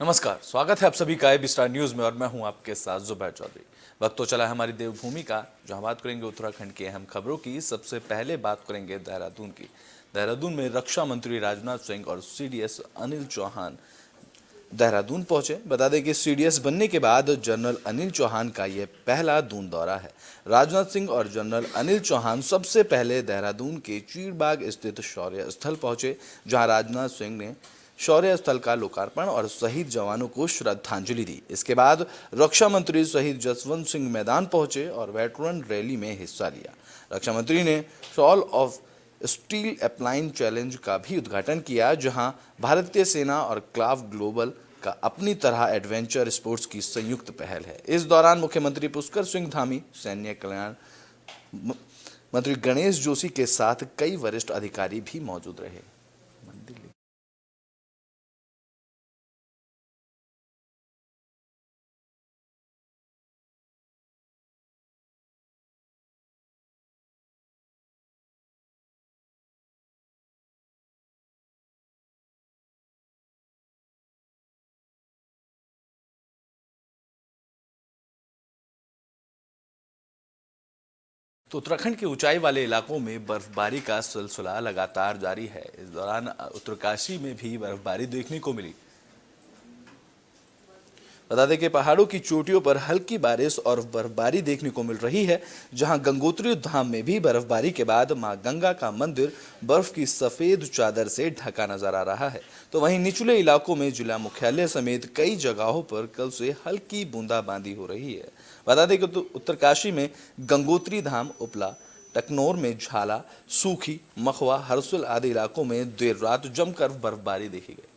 नमस्कार, स्वागत है आप सभी का एबी स्टार न्यूज में और मैं हूं आपके साथ जुबैर चौधरी। वक्त तो चला है हमारी देवभूमि का, जहां बात करेंगे उत्तराखंड की अहम खबरों की। सबसे पहले बात करेंगे देहरादून की। देहरादून में रक्षा मंत्री राजनाथ सिंह और सीडीएस अनिल चौहान देहरादून पहुंचे। बता दें कि सीडीएस बनने के बाद जनरल अनिल चौहान का यह पहला दून दौरा है। राजनाथ सिंह और जनरल अनिल चौहान सबसे पहले देहरादून के चीरबाग स्थित शौर्य स्थल पहुंचे, जहां राजनाथ सिंह ने शौर्य स्थल का लोकार्पण और शहीद जवानों को श्रद्धांजलि दी। इसके बाद रक्षा मंत्री शहीद जसवंत सिंह मैदान पहुंचे और वेटरन रैली में हिस्सा लिया। रक्षा मंत्री ने सॉल ऑफ स्टील अपलाइन चैलेंज का भी उद्घाटन किया, जहां भारतीय सेना और क्लाव ग्लोबल का अपनी तरह एडवेंचर स्पोर्ट्स की संयुक्त पहल है। इस दौरान मुख्यमंत्री पुष्कर सिंह धामी, सैन्य कल्याण मंत्री गणेश जोशी के साथ कई वरिष्ठ अधिकारी भी मौजूद रहे। तो उत्तराखंड के ऊंचाई वाले इलाकों में बर्फबारी का सिलसिला लगातार जारी है। इस दौरान उत्तरकाशी में भी बर्फबारी देखने को मिली। बता दें कि पहाड़ों की चोटियों पर हल्की बारिश और बर्फबारी देखने को मिल रही है, जहां गंगोत्री धाम में भी बर्फबारी के बाद मां गंगा का मंदिर बर्फ की सफेद चादर से ढका नजर आ रहा है। तो वहीं निचले इलाकों में जिला मुख्यालय समेत कई जगहों पर कल से हल्की बूंदाबांदी हो रही है। बता दें कि उत्तरकाशी में गंगोत्री धाम, उपला, टकनौर में झाला, सूखी, मखवा, हरसुल आदि इलाकों में देर रात जमकर बर्फबारी देखी गई।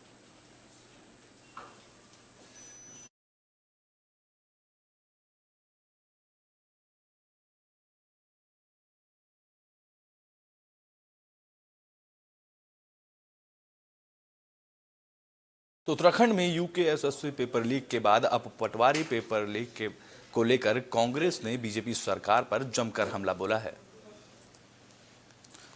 तो उत्तराखंड में यूकेएसएससी पेपर लीक के बाद अब पटवारी पेपर लीक को लेकर कांग्रेस ने बीजेपी सरकार पर जमकर हमला बोला है।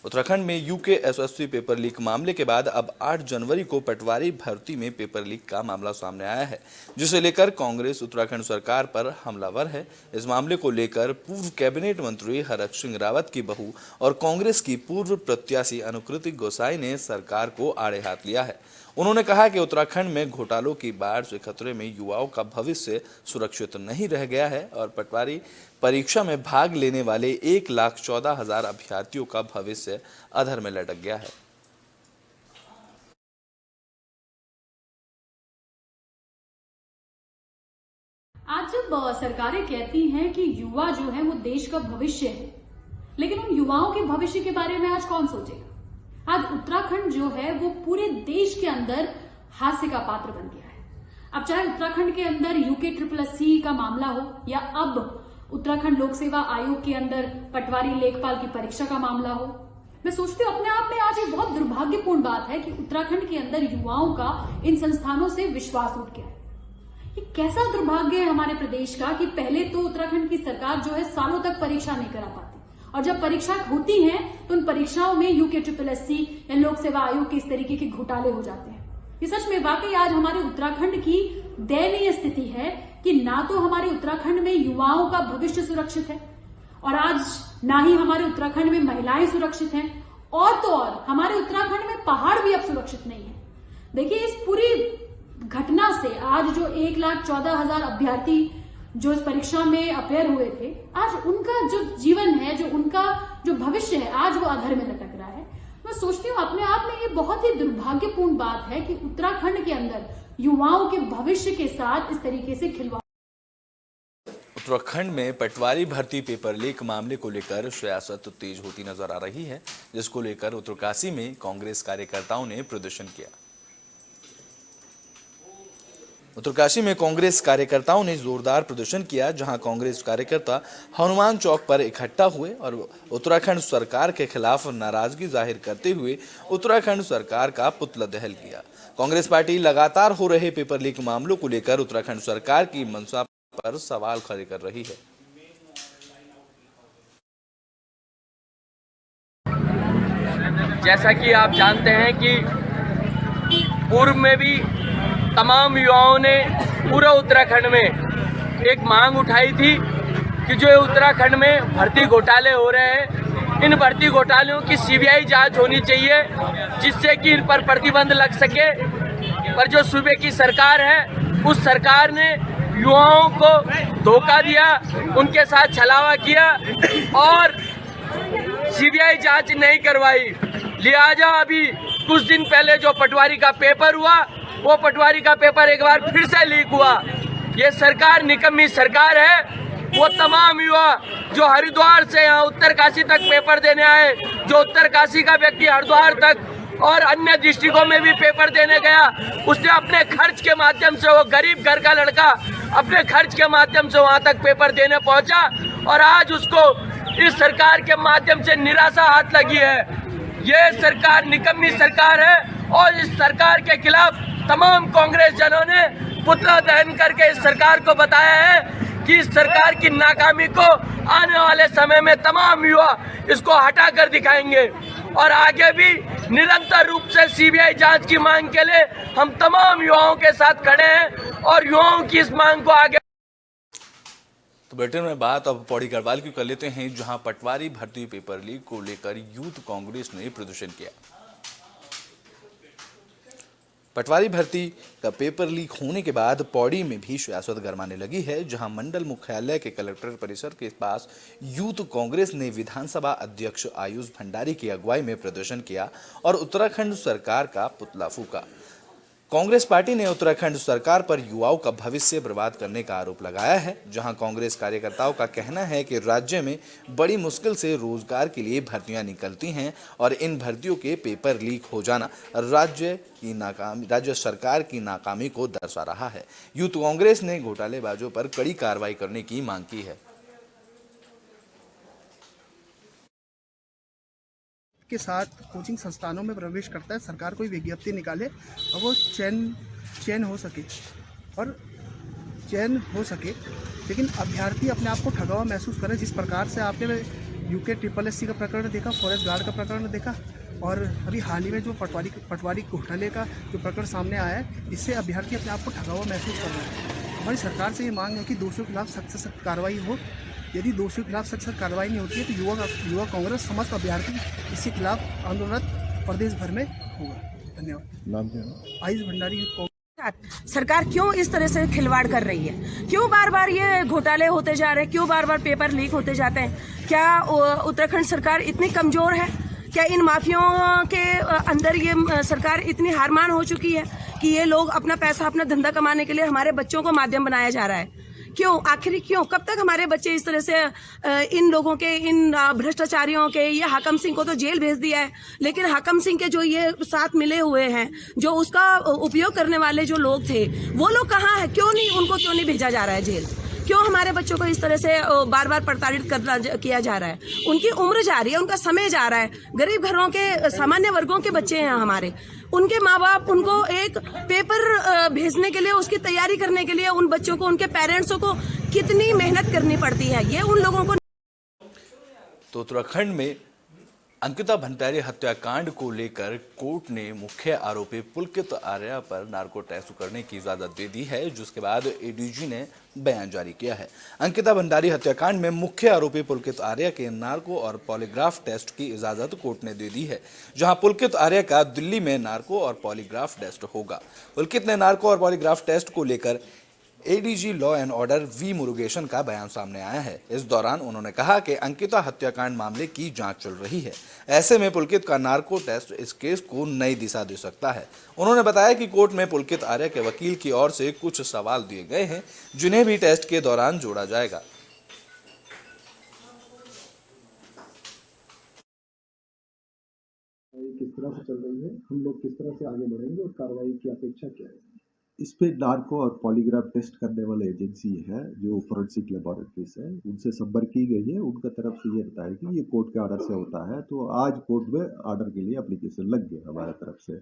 उत्तराखंड में यूकेएसएससी पेपर लीक मामले के बाद अब 8 जनवरी को पटवारी भर्ती में पेपर लीक का मामला सामने आया है, जिसे लेकर कांग्रेस उत्तराखंड सरकार पर हमलावर है। इस मामले को लेकर पूर्व कैबिनेट मंत्री हरक सिंह रावत की बहू और कांग्रेस की पूर्व प्रत्याशी अनुकृति गोसाई ने सरकार को आड़े हाथ लिया है। उन्होंने कहा कि उत्तराखंड में घोटालों की बाढ़ से खतरे में युवाओं का भविष्य सुरक्षित नहीं रह गया है और पटवारी परीक्षा में भाग लेने वाले 1,14,000 अभ्यर्थियों का भविष्य अधर में लटक गया है। आज जब सरकारें कहती हैं कि युवा जो है वो देश का भविष्य है, लेकिन उन युवाओं के भविष्य के बारे में आज कौन सोचेगा? आज उत्तराखंड जो है वो पूरे देश के अंदर हास्य का पात्र बन गया है। अब चाहे उत्तराखंड के अंदर यूके का मामला हो या अब उत्तराखंड लोक सेवा आयोग के अंदर पटवारी लेखपाल की परीक्षा का मामला हो, मैं सोचती हूँ अपने आप में आज ये बहुत दुर्भाग्यपूर्ण बात है कि उत्तराखंड के अंदर युवाओं का इन संस्थानों से विश्वास उठ गया है। ये कैसा दुर्भाग्य है हमारे प्रदेश का कि पहले तो उत्तराखंड की सरकार जो है सालों तक परीक्षा नहीं करा पाती, और जब परीक्षा होती है तो उन परीक्षाओं में यूके या लोक सेवा आयोग के इस तरीके के घोटाले हो जाते हैं। ये सच में वाकई आज हमारे उत्तराखंड की दयनीय स्थिति है कि ना तो हमारे उत्तराखंड में युवाओं का भविष्य सुरक्षित है और आज ना ही हमारे उत्तराखंड में महिलाएं सुरक्षित हैं, और तो और हमारे उत्तराखंड में पहाड़ भी अब सुरक्षित नहीं है। देखिए, इस पूरी घटना से आज जो 1,14,000 अभ्यर्थी जो इस परीक्षा में अपेयर हुए थे, आज उनका जो जीवन है, जो उनका जो भविष्य है, आज वो अधर में लटक रहा है। मैं सोचती हूँ अपने आप में ये बहुत ही दुर्भाग्यपूर्ण बात है कि उत्तराखंड के अंदर युवाओं के भविष्य के साथ इस तरीके से खिलवाड़। उत्तराखंड में पटवारी भर्ती पेपर लीक मामले को लेकर सियासत तेज होती नजर आ रही है, जिसको लेकर उत्तरकाशी में कांग्रेस कार्यकर्ताओं ने प्रदर्शन किया। उत्तरकाशी में कांग्रेस कार्यकर्ताओं ने जोरदार प्रदर्शन किया, जहां कांग्रेस कार्यकर्ता हनुमान चौक पर इकट्ठा हुए और उत्तराखंड सरकार के खिलाफ नाराजगी जाहिर करते हुए उत्तराखंड सरकार का पुतला दहन किया। कांग्रेस पार्टी लगातार हो रहे पेपर लीक मामलों को लेकर उत्तराखंड सरकार की मंशा पर सवाल खड़े कर रही है। जैसा कि आप जानते हैं कि पूर्व में भी तमाम युवाओं ने पूरे उत्तराखंड में एक मांग उठाई थी कि जो उत्तराखंड में भर्ती घोटाले हो रहे हैं, इन भर्ती घोटालों की सीबीआई जांच होनी चाहिए, जिससे कि इन पर प्रतिबंध लग सके। पर जो सूबे की सरकार है, उस सरकार ने युवाओं को धोखा दिया, उनके साथ छलावा किया और सीबीआई जांच नहीं करवाई। लिहाजा अभी कुछ दिन पहले जो पटवारी का पेपर हुआ, वो पटवारी का पेपर एक बार फिर से लीक हुआ। ये सरकार निकम्मी सरकार है। वो तमाम युवा जो हरिद्वार से यहाँ उत्तरकाशी तक पेपर देने आए, जो उत्तरकाशी का व्यक्ति हरिद्वार तक और अन्य डिस्ट्रिक्टों में भी पेपर देने गया, उसने अपने खर्च के माध्यम से, वो गरीब घर का लड़का अपने खर्च के माध्यम से वहाँ तक पेपर देने पहुँचा और आज उसको इस सरकार के माध्यम से निराशा हाथ लगी है। ये सरकार निकम्मी सरकार है और इस सरकार के खिलाफ तमाम कांग्रेस जनों ने पुतला दहन करके इस सरकार को बताया है कि इस सरकार की नाकामी को आने वाले समय में तमाम युवा इसको हटा कर दिखाएंगे और आगे भी निरंतर रूप से सीबीआई जांच की मांग के लिए हम तमाम युवाओं के साथ खड़े हैं और युवाओं की इस मांग को आगे। तो बुलेटिन में बात अब पौड़ी गढ़वाल की कर लेते हैं, जहां पटवारी भर्ती पेपर लीक को लेकर यूथ कांग्रेस ने प्रदर्शन किया। पटवारी भर्ती का पेपर लीक होने के बाद पौड़ी में भी सियासत गरमाने लगी है, जहां मंडल मुख्यालय के कलेक्टर परिसर के पास यूथ कांग्रेस ने विधानसभा अध्यक्ष आयुष भंडारी की अगुवाई में प्रदर्शन किया और उत्तराखंड सरकार का पुतला फूका। कांग्रेस पार्टी ने उत्तराखंड सरकार पर युवाओं का भविष्य बर्बाद करने का आरोप लगाया है, जहां कांग्रेस कार्यकर्ताओं का कहना है कि राज्य में बड़ी मुश्किल से रोजगार के लिए भर्तियां निकलती हैं और इन भर्तियों के पेपर लीक हो जाना राज्य सरकार की नाकामी को दर्शा रहा है। यूथ कांग्रेस ने घोटालेबाजों पर कड़ी कार्रवाई करने की मांग की है। के साथ कोचिंग संस्थानों में प्रवेश करता है, सरकार कोई विज्ञप्ति निकाले और वो चयन हो सके, लेकिन अभ्यर्थी अपने आप को ठगा हुआ महसूस करे। जिस प्रकार से आपने यूके SSSC का प्रकरण देखा, फॉरेस्ट गार्ड का प्रकरण देखा और अभी हाल ही में जो पटवारी घोटाले का जो प्रकरण सामने आया है, इससे अभ्यर्थी अपने आप को ठगा हुआ महसूस कर रहा है। हमारी सरकार से ये मांग है कि दोषियों के खिलाफ सख्त से सख्त कार्रवाई हो। यदि दोषियों के खिलाफ सख्त कार्रवाई नहीं होती है तो युवा कांग्रेस समस्त अभ्यर्थी इसके खिलाफ आंदोलन प्रदेश भर में होगा। धन्यवाद। नाम क्या है? आयुष भंडारी यूथ कांग्रेस। सरकार क्यों इस तरह से खिलवाड़ कर रही है? क्यों बार बार ये घोटाले होते जा रहे हैं? क्यों बार बार पेपर लीक होते जाते हैं? क्या उत्तराखंड सरकार इतनी कमजोर है? क्या इन माफियाओं के अंदर ये सरकार इतनी हारमान हो चुकी है कि ये लोग अपना पैसा, अपना धंधा कमाने के लिए हमारे बच्चों को माध्यम बनाया जा रहा है? क्यों? आखिर क्यों? कब तक हमारे बच्चे इस तरह से इन लोगों के, इन भ्रष्टाचारियों के? ये हाकम सिंह को तो जेल भेज दिया है, लेकिन हाकम सिंह के जो ये साथ मिले हुए हैं, जो उसका उपयोग करने वाले जो लोग थे, वो लोग कहाँ हैं? क्यों नहीं भेजा जा रहा है जेल? क्यों हमारे बच्चों को इस तरह से बार बार प्रताड़ित किया जा रहा है? उनकी उम्र जा रही है, उनका समय जा रहा है। गरीब घरों के, सामान्य वर्गों के बच्चे हैं हमारे, उनके माँ बाप उनको एक पेपर भेजने के लिए, उसकी तैयारी करने के लिए उन बच्चों को, उनके पेरेंट्सों को कितनी मेहनत करनी पड़ती है, ये उन लोगों को। तो उत्तराखंड में अंकिता भंडारी हत्याकांड को लेकर कोर्ट ने मुख्य आरोपी पुलकित आर्या पर नार्को टेस्ट करने की इजाजत दे दी है, जिसके बाद एडीजी ने बयान जारी किया है। अंकिता भंडारी हत्याकांड में मुख्य आरोपी पुलकित आर्या के नार्को और पॉलीग्राफ टेस्ट की इजाजत कोर्ट ने दे दी है, जहां पुलकित आर्या का दिल्ली में नार्को और पॉलीग्राफ टेस्ट होगा। पुलकित ने नार्को और पॉलीग्राफ टेस्ट को लेकर ADG law and order V Murugesan का बयान सामने आया है। इस दौरान उन्होंने कहा कि अंकिता हत्याकांड मामले की जांच चल रही है, ऐसे में पुलकित का नार्को टेस्ट इस केस को नई दिशा दे सकता है। उन्होंने बताया कि कोर्ट में पुलकित आर्या के वकील की ओर से कुछ सवाल दिए गए हैं, जिन्हें भी टेस्ट के दौरान जोड़ा जाएगा। किस तरह से चल रही है, हम लोग किस तरह से आगे बढ़ेंगे और कार्रवाई की अपेक्षा क्या है? इस पे नार्को और पॉलीग्राफ टेस्ट करने वाले एजेंसी है जो फोरेंसिक लेबोरेटरीज है, उनसे संपर्क की गई है। उनका तरफ से ये बताया कि ये कोर्ट के ऑर्डर से होता है, तो आज कोर्ट में ऑर्डर के लिए एप्लीकेशन लग गया हमारे तरफ से।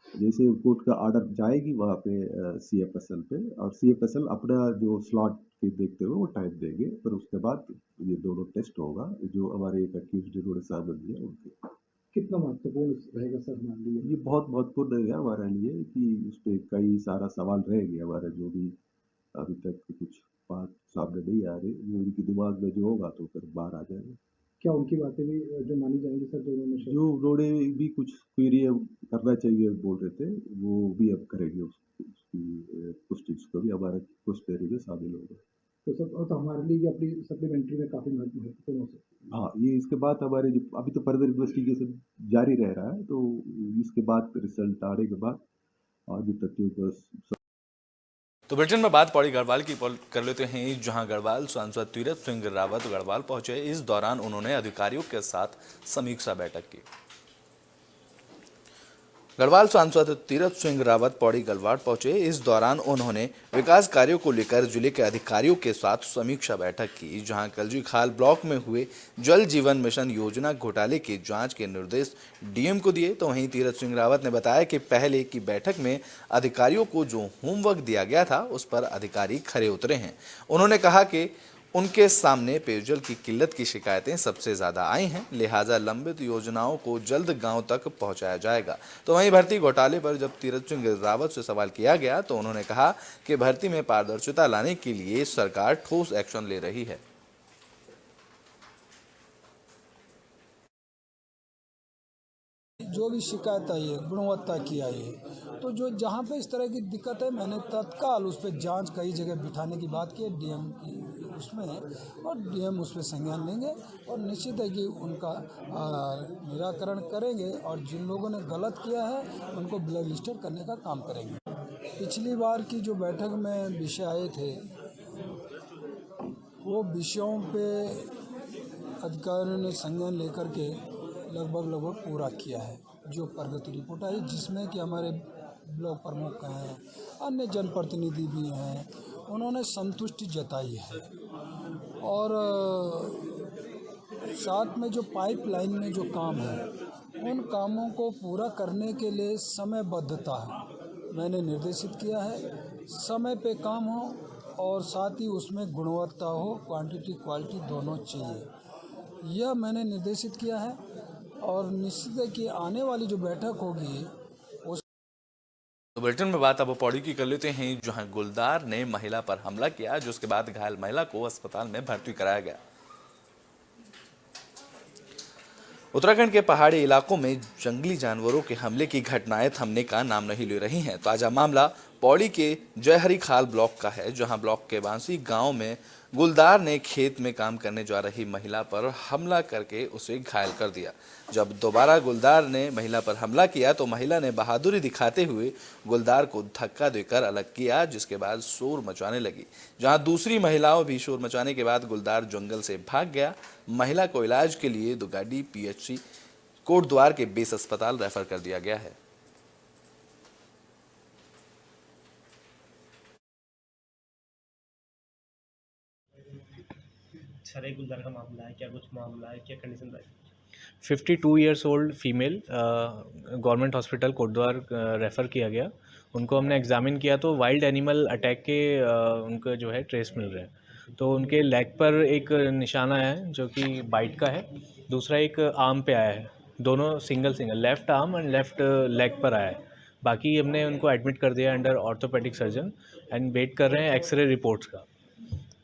जैसे कोर्ट का ऑर्डर जाएगी वहाँ पे CFSL पे, और CFSL अपना जो स्लॉट के देखते हुए वो टाइम देंगे, पर उसके बाद ये दोनों टेस्ट होगा जो हमारे एक एक्यूज्ड जिन्होंने शामिल दिया उनके। कितना महत्वपूर्ण रहेगा सर हमारे लिए? ये बहुत महत्वपूर्ण रहेगा हमारे लिए कि उस पे कई सारा सवाल रहेंगे हमारा, जो भी अभी तक कुछ बात सामने नहीं आ रही, वो उनके दिमाग में जो होगा तो फिर बाहर आ जाएगा। क्या उनकी बातें भी जो मानी जाएंगी सर, जो उन्होंने जो उन्होंने भी कुछ क्वेरी अब करना चाहिए बोल रहे थे, वो भी अब करेंगे, उसकी कुछ चीज़ को भी हमारे कुछ देरी में शामिल होगा। तो सर, और तो हमारे लिए भी अपनी सप्लीमेंट्री में काफ़ी महत्वपूर्ण हो सकती है। हाँ, ये इसके बाद हमारे जो अभी तो फर्दर इन्वेस्टिगेशन जारी रह रहा है, तो इसके बाद रिजल्ट आने के बाद आगे तथ्यों को तो ब्रिटेन में बात पौड़ी गढ़वाल की कर लेते हैं, जहां गढ़वाल सांसद तीरथ सिंह रावत गढ़वाल पहुंचे। इस दौरान उन्होंने अधिकारियों के साथ समीक्षा बैठक की। गढ़वाल सांसद तीरथ सिंह रावत पौड़ी गढ़वाल पहुंचे। इस दौरान उन्होंने विकास कार्यों को लेकर जिले के अधिकारियों के साथ समीक्षा बैठक की, जहां कलजी खाल ब्लॉक में हुए जल जीवन मिशन योजना घोटाले की जांच के निर्देश डीएम को दिए। तो वहीं तीरथ सिंह रावत ने बताया कि पहले की बैठक में अधिकारियों को जो होमवर्क दिया गया था उस पर अधिकारी खरे उतरे हैं। उन्होंने कहा कि उनके सामने पेयजल की किल्लत की शिकायतें सबसे ज्यादा आई हैं, लिहाजा लंबित योजनाओं को जल्द गांव तक पहुंचाया जाएगा। तो वहीं भर्ती घोटाले पर जब तीरथ सिंह रावत से सवाल किया गया तो उन्होंने कहा कि भर्ती में पारदर्शिता लाने के लिए सरकार ठोस एक्शन ले रही है। जो भी शिकायत आई है गुणवत्ता की आई है, तो जो जहाँ पे इस तरह की दिक्कत है मैंने तत्काल उस पर जांच कई जगह बिठाने की बात की है डीएम की उसमें, और डीएम उस पर संज्ञान लेंगे और निश्चित है कि उनका निराकरण करेंगे और जिन लोगों ने गलत किया है उनको ब्लैक लिस्टेड करने का काम करेंगे। पिछली बार की जो बैठक में विषय आए थे वो विषयों पे अधिकारियों ने संज्ञान लेकर के लगभग पूरा किया है। जो प्रगति रिपोर्ट आई जिसमें कि हमारे ब्लॉक प्रमुख हैं, अन्य जनप्रतिनिधि भी हैं, उन्होंने संतुष्टि जताई है। और साथ में जो पाइपलाइन में जो काम है उन कामों को पूरा करने के लिए समयबद्धता मैंने निर्देशित किया है। समय पे काम हो और साथ ही उसमें गुणवत्ता हो, क्वांटिटी क्वालिटी दोनों चाहिए, यह मैंने निर्देशित किया है। और निश्चित है कि आने वाली जो बैठक होगी उस तो बुलेटिन में बात अब पौड़ी की कर लेते हैं, जहां गुलदार ने महिला पर हमला किया, जिसके बाद घायल महिला को अस्पताल में भर्ती कराया गया। उत्तराखंड के पहाड़ी इलाकों में जंगली जानवरों के हमले की घटनाएं थमने का नाम नहीं ले रही हैं। ताजा मामला पौड़ी के जयहरी खाल ब्लॉक का है, जहां ब्लॉक के बांसी गांव में गुलदार ने खेत में काम करने जा रही महिला पर हमला करके उसे घायल कर दिया। जब दोबारा गुलदार ने महिला पर हमला किया तो महिला ने बहादुरी दिखाते हुए गुलदार को धक्का देकर अलग किया, जिसके बाद शोर मचाने लगी। जहां दूसरी महिलाओं भी शोर मचाने के बाद गुलदार जंगल से भाग गया। महिला को इलाज के लिए दुगाडी पीएचसी कोटद्वार के बेस अस्पताल रेफर कर दिया गया है। सरे गुलदार का मामला है, क्या कुछ मामला है, क्या कंडीशन है? 52 years old female government hospital Kotdwar refer किया गया। उनको हमने एग्जामिन किया तो वाइल्ड एनिमल अटैक के उनका जो है ट्रेस मिल रहे हैं। तो उनके लेग पर एक निशाना है जो कि बाइट का है, दूसरा एक आर्म पे आया है, दोनों single left arm and left leg पर आया है। बाकी हमने उनको एडमिट कर दिया under orthopaedic surgeon and wait कर रहे हैं एक्सरे रिपोर्ट्स का।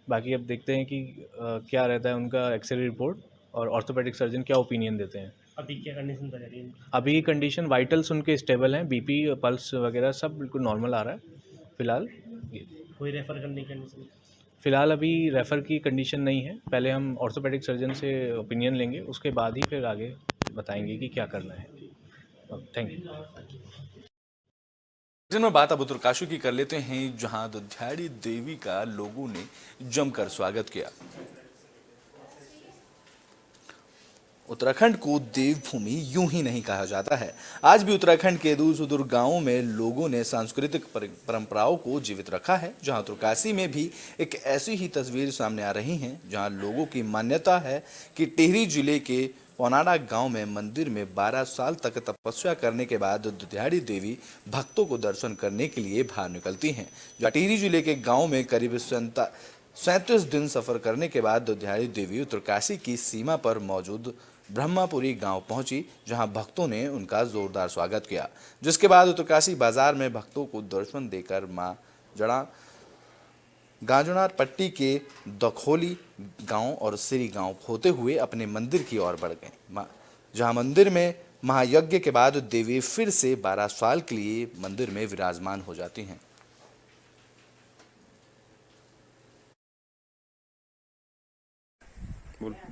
बाकी अब देखते हैं कि क्या रहता है उनका एक्सरे रिपोर्ट और ऑर्थोपेडिक सर्जन क्या ओपिनियन देते हैं। अभी क्या कंडीशन बता रही है? अभी कंडीशन वाइटल्स उनके स्टेबल हैं, बीपी पल्स वगैरह सब बिल्कुल नॉर्मल आ रहा है फिलहाल। कोई रेफर करने की कंडीशन? फिलहाल अभी रेफ़र की कंडीशन नहीं है, पहले हम ऑर्थोपेडिक सर्जन से ओपिनियन लेंगे, उसके बाद ही फिर आगे बताएंगे कि क्या करना है। Thank you. में बात अब उत्तरकाशी की कर लेते हैं, जहां दुधियाड़ी देवी का लोगों ने जमकर स्वागत किया। उत्तराखंड को देवभूमि यूं ही नहीं कहा जाता है। आज भी उत्तराखंड के दूर सुदूर गांवों में लोगों ने सांस्कृतिक परंपराओं को जीवित रखा है। जहां उत्तरकाशी में भी एक ऐसी ही तस्वीर सामने आ रही है, जहां लोगों की मान्यता है कि टिहरी जिले के पौनाड़ा गांव में मंदिर में 12 साल तक तपस्या करने के बाद दुधियाड़ी देवी भक्तों को दर्शन करने के लिए बाहर निकलती हैं। टिहरी जिले के गांव में करीब 37 दिन सफर करने के बाद दुधियाड़ी देवी उत्तरकाशी की सीमा पर मौजूद ब्रह्मापुरी गांव पहुंची, जहां भक्तों ने उनका जोरदार स्वागत किया। जिसके बाद उत्तरकाशी बाजार में भक्तों को दर्शन देकर मां गांजणार पट्टी के दखोली गांव और श्री गांव होते हुए अपने मंदिर की ओर बढ़ गए, जहां मंदिर में महायज्ञ के बाद देवी फिर से 12 साल के लिए मंदिर में विराजमान हो जाती हैं।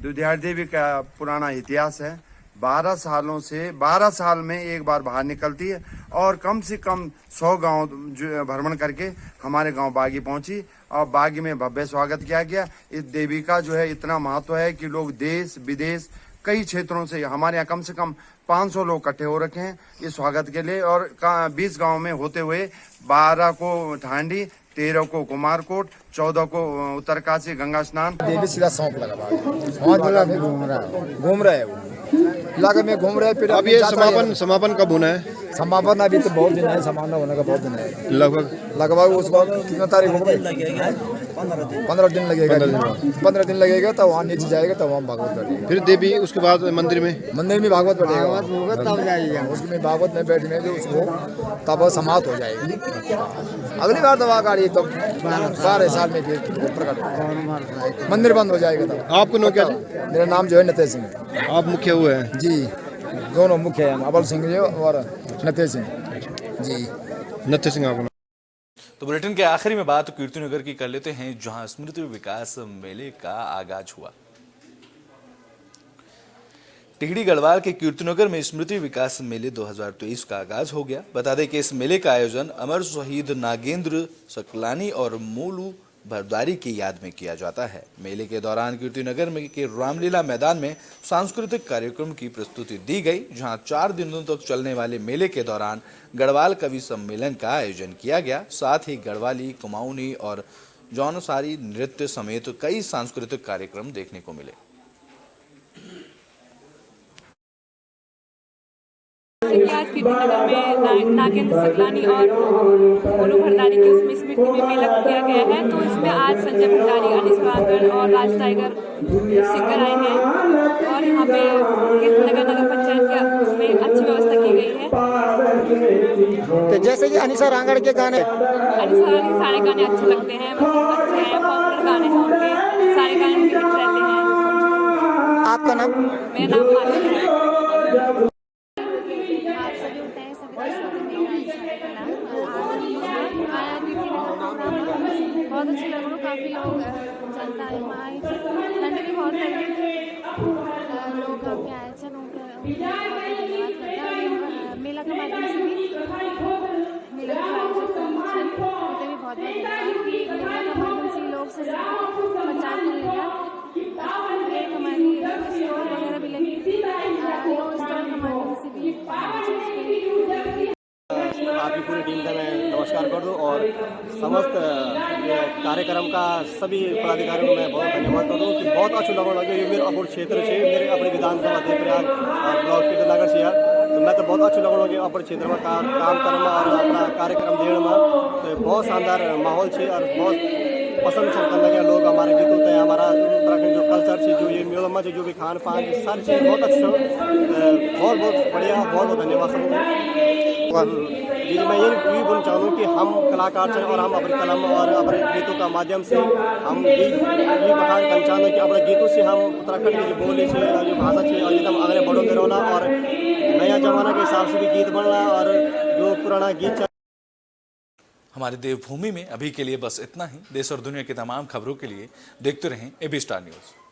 दुधियार देवी का पुराना इतिहास है। 12 सालों से 12 साल में एक बार बाहर निकलती है और कम से कम 100 गांव भ्रमण करके हमारे गांव बागी पहुंची और बागी में भव्य स्वागत किया गया। इस देवी का जो है इतना महत्व है कि लोग देश विदेश कई क्षेत्रों से हमारे यहाँ कम से कम 500 लोग इकट्ठे हो रखे हैं इस स्वागत के लिए। और 20 गांव में होते हुए 12 को ठांडी, 13 को कुमारकोट, 14 को उत्तरकाशी गंगा स्नान। देवी सीधा सौंप लगा में घूम रहा है वो इलाके में घूम रहे हैं। फिर अब ये समापन कब होना है? समापन अभी तो बहुत दिन है, समापन होने का बहुत दिन है। लगभग उसको कितना तारीख हो गई? 15 दिन लगेगा। 15 दिन लगेगा तब वहाँ नीचे जाएगा, तब वहाँ भागवत बैठेगा। फिर देवी उसके बाद मंदिर में भागवत बैठेगा, तब जाएगा। उसमें भागवत में बैठने जो उसको तब समाप्त हो जाएगी। अगली बार दवा गाड़ी तब 12 साल में फिर प्रकट मंदिर बंद हो जाएगा। तब आपको नाम क्या? मेरा नाम जो है नतेश सिंह। आप मुख्य हुए हैं? जी, दोनों मुख्य हैं, अबल सिंह जी और नतेश सिंह जी। नतेश सिंह आपको। तो बुलेटिन के आखिरी में बात कीर्तिनगर की कर लेते हैं, जहां स्मृति विकास मेले का आगाज हुआ। टिहरी गढ़वाल के कीर्तिनगर में स्मृति विकास मेले 2023 का आगाज हो गया। बता दें कि इस मेले का आयोजन अमर शहीद नागेंद्र सकलानी और मोलू भरद्वारी की याद में किया जाता है। मेले के दौरान कीर्तिनगर में के रामलीला मैदान में सांस्कृतिक कार्यक्रम की प्रस्तुति दी गई, जहां 4 दिनों तक चलने वाले मेले के दौरान गढ़वाल कवि सम्मेलन का आयोजन किया गया। साथ ही गढ़वाली, कुमाऊनी और जौनसारी नृत्य समेत कई सांस्कृतिक कार्यक्रम देखने को मिले। आज कीर्तिनगर में नागेंद्र सकलानी और मोलू भरद्वारी की उसमें स्मृति में मेला किया गया है। तो इसमें आज संजय भंडारी, अनिस वांगड़ और राज टाइगर सिंगर आए हैं और यहाँ पे कीर्तिनगर नगर पंचायत के उसमें अच्छी व्यवस्था की गई है। तो जैसे कि अनिसा रांगड़ के गाने, अनिसा रांगड़ के सारे गाने अच्छे लगते हैं, अच्छे हैं, पॉपुलर गाने हैं उनके, सारे गाने उनके हिट रहते हैं। आपका नाम? मेरा नाम मालिक है। बहुत अच्छे लग रहा, काफ़ी लोग जनता है वहाँ आई थी, ठंड भी बहुत लग रही थी, लोग काफ़ी आए थे, मेला के माध्यम से भी मेला के आयोजक होते भी बहुत धन्यवाद कि मेला के माध्यम से लोग से प्रचार कर लिया। एक हमारी स्टोर वगैरह भी लगी थी, लोग स्टोर के माध्यम से भी आपकी पूरी टीम का मैं नमस्कार कर दूं और समस्त कार्यक्रम का सभी पदाधिकारियों को मैं बहुत धन्यवाद कर दूं कि बहुत अच्छी लगन लगे। ये मेरे अपूर्ण क्षेत्र से मेरे अपने विधानसभा देवप्रयाग ब्लॉक कीर्तिनगर से यार, तो मैं तो बहुत अच्छी लगन लगे अपने क्षेत्र में काम करना और अपना कार्यक्रम देने में। तो बहुत शानदार माहौल है और बहुत पसंद करने लगे लोग हमारे गीत होते हैं, हमारा उत्तराखंड जो कल्चर है, जो ये मेला में जो भी खान पान सारी चीज़ बहुत अच्छा बहुत बहुत बढ़िया, बहुत बहुत धन्यवाद सबको। जी मैं ये बोलना चाहूँ कि हम कलाकार हैं और हम अपने कलम और अपने गीतों का माध्यम से हम गीत ये बखान करना चाहते हैं कि अपने गीतों से हम उत्तराखंड की जो बोली है और जो भाषा है और एकदम आगे बढ़ोगे रहना और नया जमाना के हिसाब से भी गीत बनना और जो पुराना गीत। हमारे देवभूमि में अभी के लिए बस इतना ही। देश और दुनिया की तमाम खबरों के लिए देखते रहें AB स्टार न्यूज़।